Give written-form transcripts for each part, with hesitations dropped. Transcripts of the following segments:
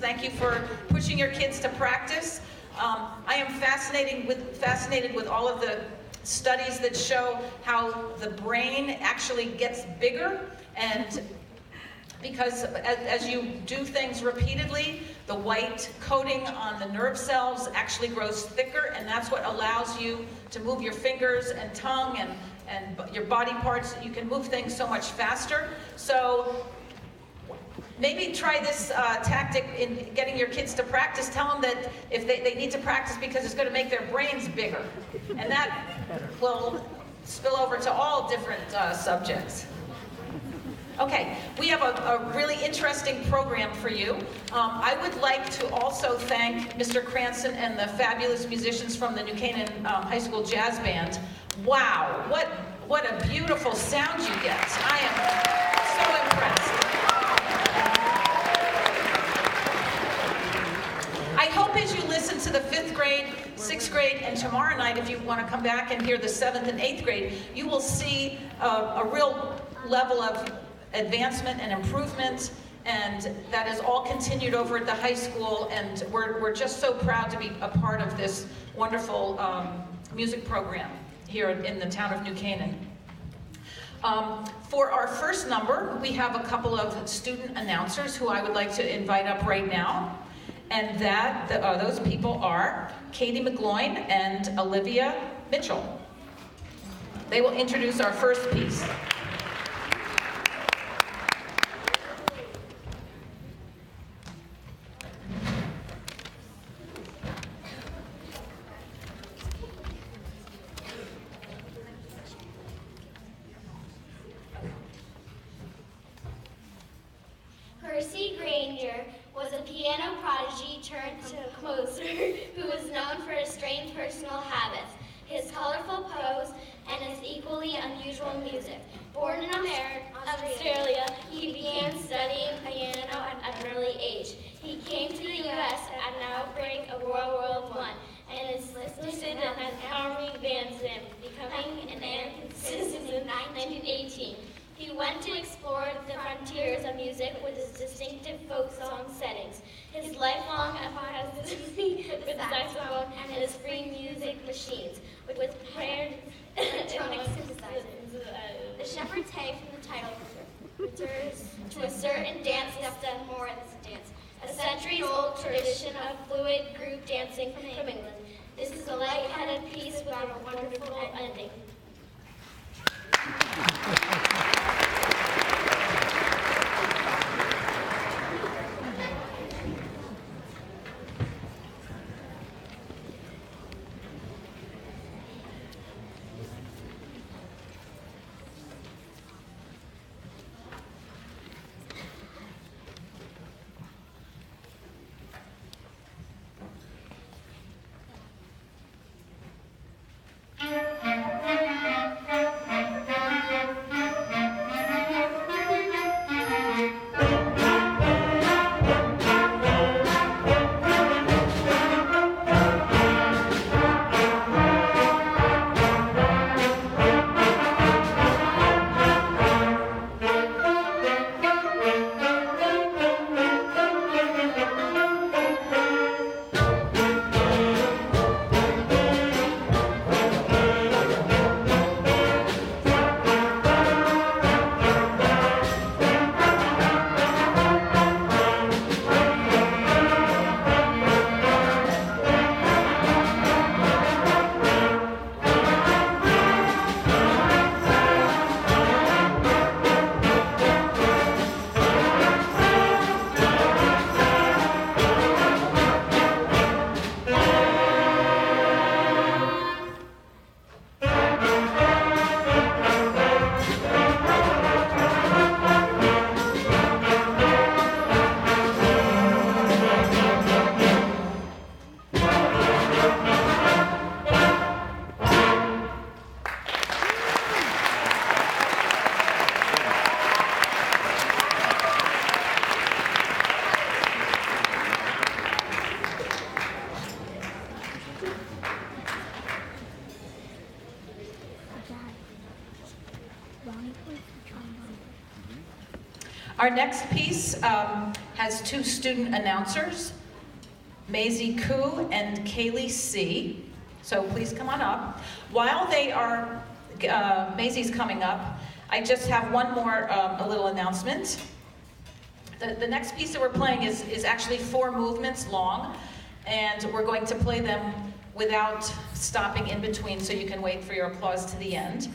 Thank you for pushing your kids to practice. I am fascinated with all of the studies that show how the brain actually gets bigger, and because as you do things repeatedly, the white coating on the nerve cells actually grows thicker, and that's what allows you to move your fingers and tongue and your body parts. You can move things so much faster. So maybe try this tactic in getting your kids to practice. Tell them that if they need to practice because it's going to make their brains bigger. And that will spill over to all different subjects. Okay, we have a really interesting program for you. I would like to also thank Mr. Cranston and the fabulous musicians from the New Canaan High School Jazz Band. Wow, what a beautiful sound you get. I am so impressed. I hope as you listen to the 5th grade, 6th grade, and tomorrow night, if you want to come back and hear the 7th and 8th grade, you will see a real level of advancement and improvement, and that is all continued over at the high school, and we're just so proud to be a part of this wonderful music program here in the town of New Canaan. For our first number, we have a couple of student announcers who I would like to invite up right now, and those people are Katie McGloin and Olivia Mitchell. They will introduce our first piece. Percy Grainger was a piano prodigy turned composer who was known for his strange personal habits, his colorful prose, and his equally unusual music. Born in Australia, he began studying piano at an early age. He came to the U.S. at an outbreak of World War I and is listed as Army Bandsman, becoming an air citizen in 1918. He went to explore the frontiers of music with his distinctive folk song settings, his lifelong apostasy with the saxophone, and his free music machines, with paired electronic synthesizers. The shepherd's hay from the title refers to a certain dance step done more as a dance, a centuries-old tradition of fluid group dancing from England. This is a light-headed piece with a wonderful ending. Our next piece has 2 student announcers, Maisie Koo and Kaylee C. So please come on up. While they are, Maisie's coming up, I just have one more a little announcement. The next piece that we're playing is actually 4 movements long, and we're going to play them without stopping in between, so you can wait for your applause to the end.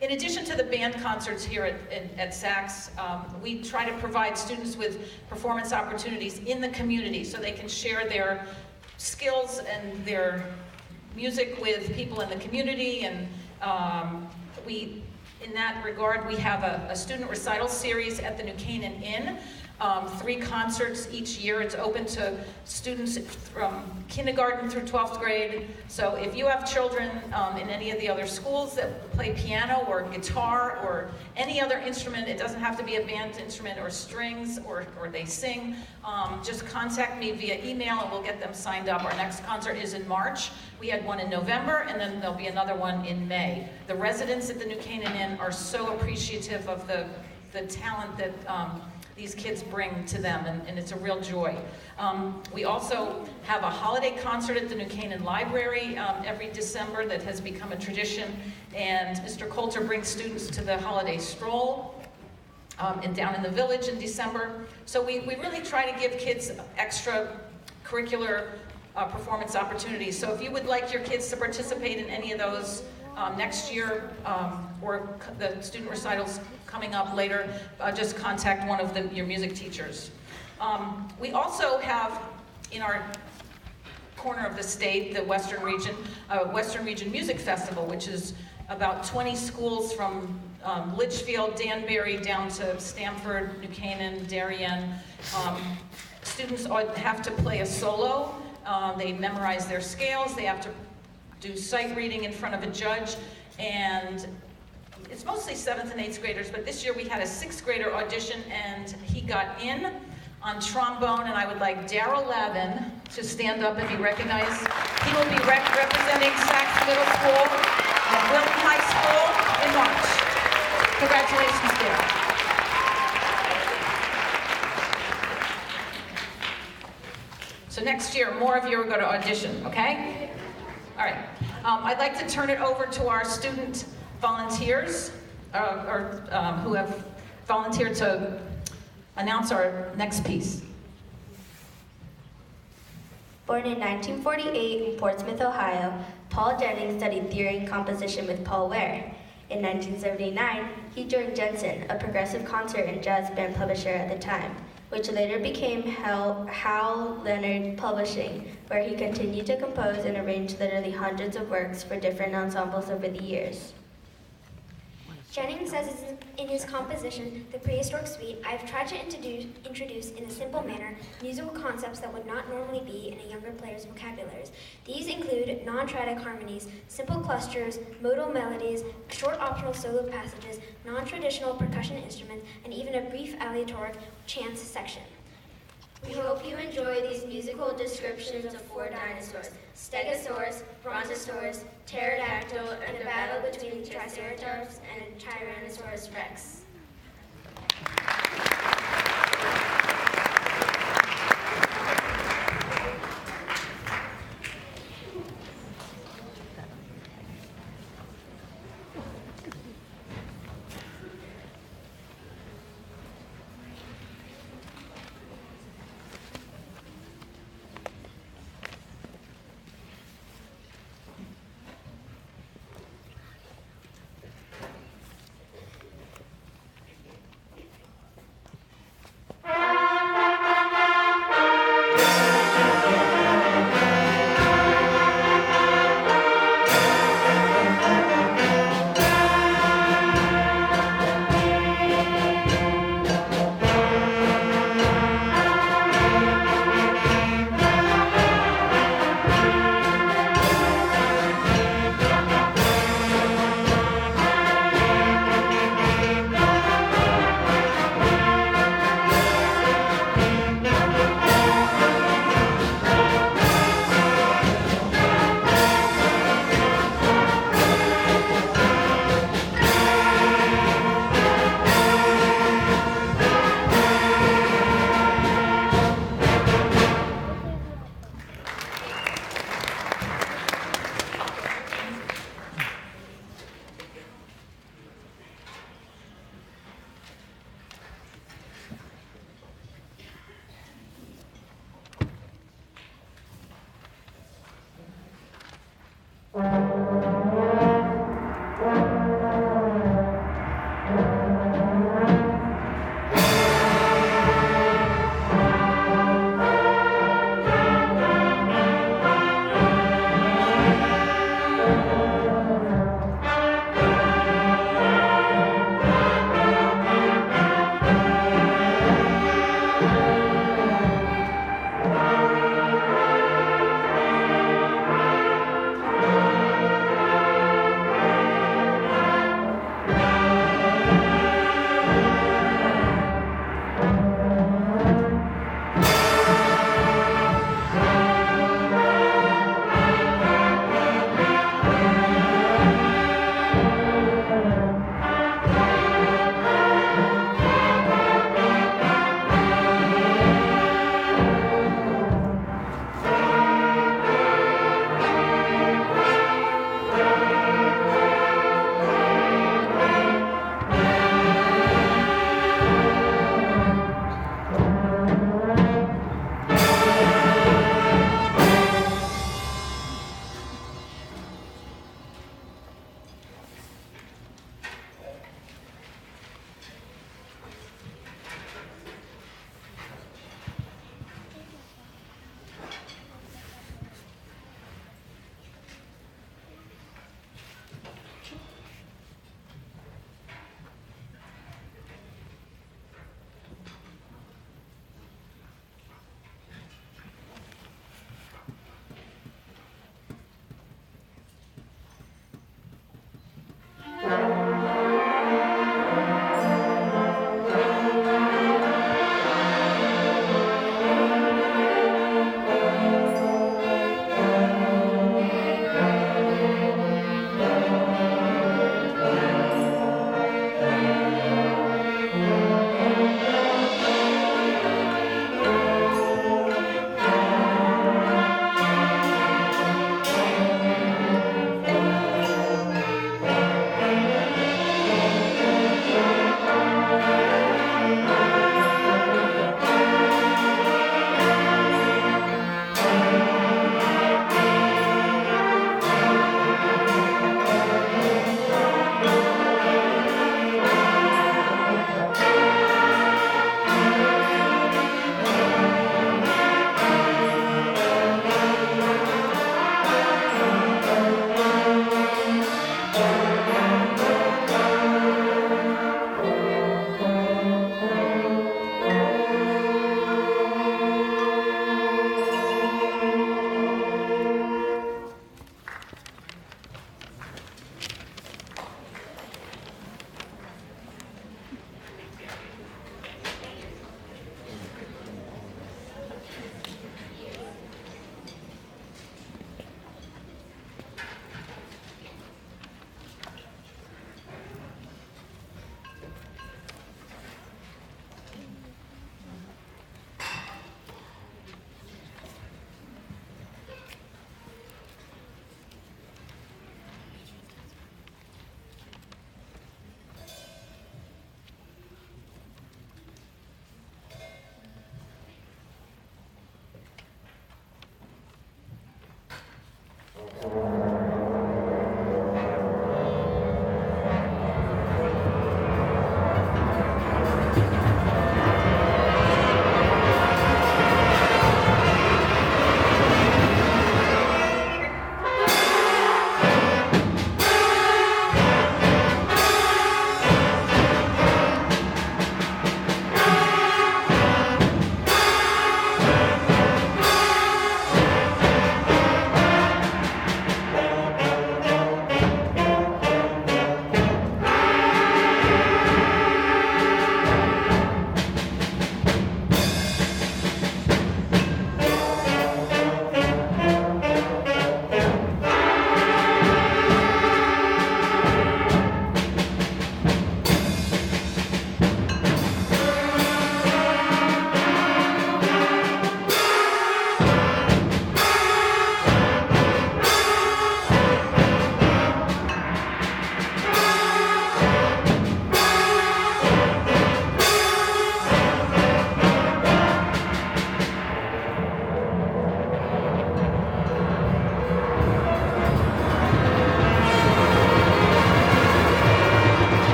In addition to the band concerts here at Saks, we try to provide students with performance opportunities in the community so they can share their skills and their music with people in the community. And in that regard, we have a student recital series at the New Canaan Inn. 3 concerts each year. It's open to students from kindergarten through 12th grade. So if you have children in any of the other schools that play piano or guitar or any other instrument, it doesn't have to be a band instrument or strings or they sing, just contact me via email and we'll get them signed up. Our next concert is in March. We had one in November, and then there'll be another one in May. The residents at the New Canaan Inn are so appreciative of the talent that these kids bring to them, and it's a real joy. We also have a holiday concert at the New Canaan Library every December that has become a tradition, and Mr. Coulter brings students to the holiday stroll and down in the village in December. So we really try to give kids extra curricular performance opportunities. So if you would like your kids to participate in any of those next year, or the student recitals coming up later, just contact one of your music teachers. We also have in our corner of the state, the Western Region Music Festival, which is about 20 schools from Litchfield, Danbury, down to Stamford, New Canaan, Darien. Students have to play a solo. They memorize their scales. They have to do sight reading in front of a judge, and it's mostly 7th and 8th graders, but this year we had a 6th grader audition, and he got in on trombone, and I would like Daryl Lavin to stand up and be recognized. He will be representing Saks Middle School and Wilton High School in March. Congratulations, Daryl. So next year, more of you are going to audition, okay? All right. I'd like to turn it over to our student volunteers who have volunteered to announce our next piece. Born in 1948 in Portsmouth, Ohio, Paul Jennings studied theory and composition with Paul Ware. In 1979, he joined Jensen, a progressive concert and jazz band publisher at the time, which later became Hal Leonard Publishing, where he continued to compose and arrange literally hundreds of works for different ensembles over the years. Jennings says in his composition, The Prehistoric Suite, I've tried to introduce in a simple manner musical concepts that would not normally be in a younger player's vocabularies. These include non-triadic harmonies, simple clusters, modal melodies, short optional solo passages, non-traditional percussion instruments, and even a brief aleatoric chants section. We hope you enjoy these musical descriptions of 4 dinosaurs, Stegosaurus, Brontosaurus, Pterodactyl, and the battle between Triceratops and Tyrannosaurus Rex.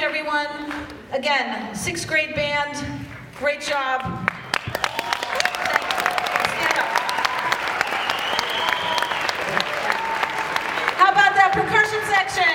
everyone. Again, 6th grade band, great job. Thank you. Stand up. How about that percussion section?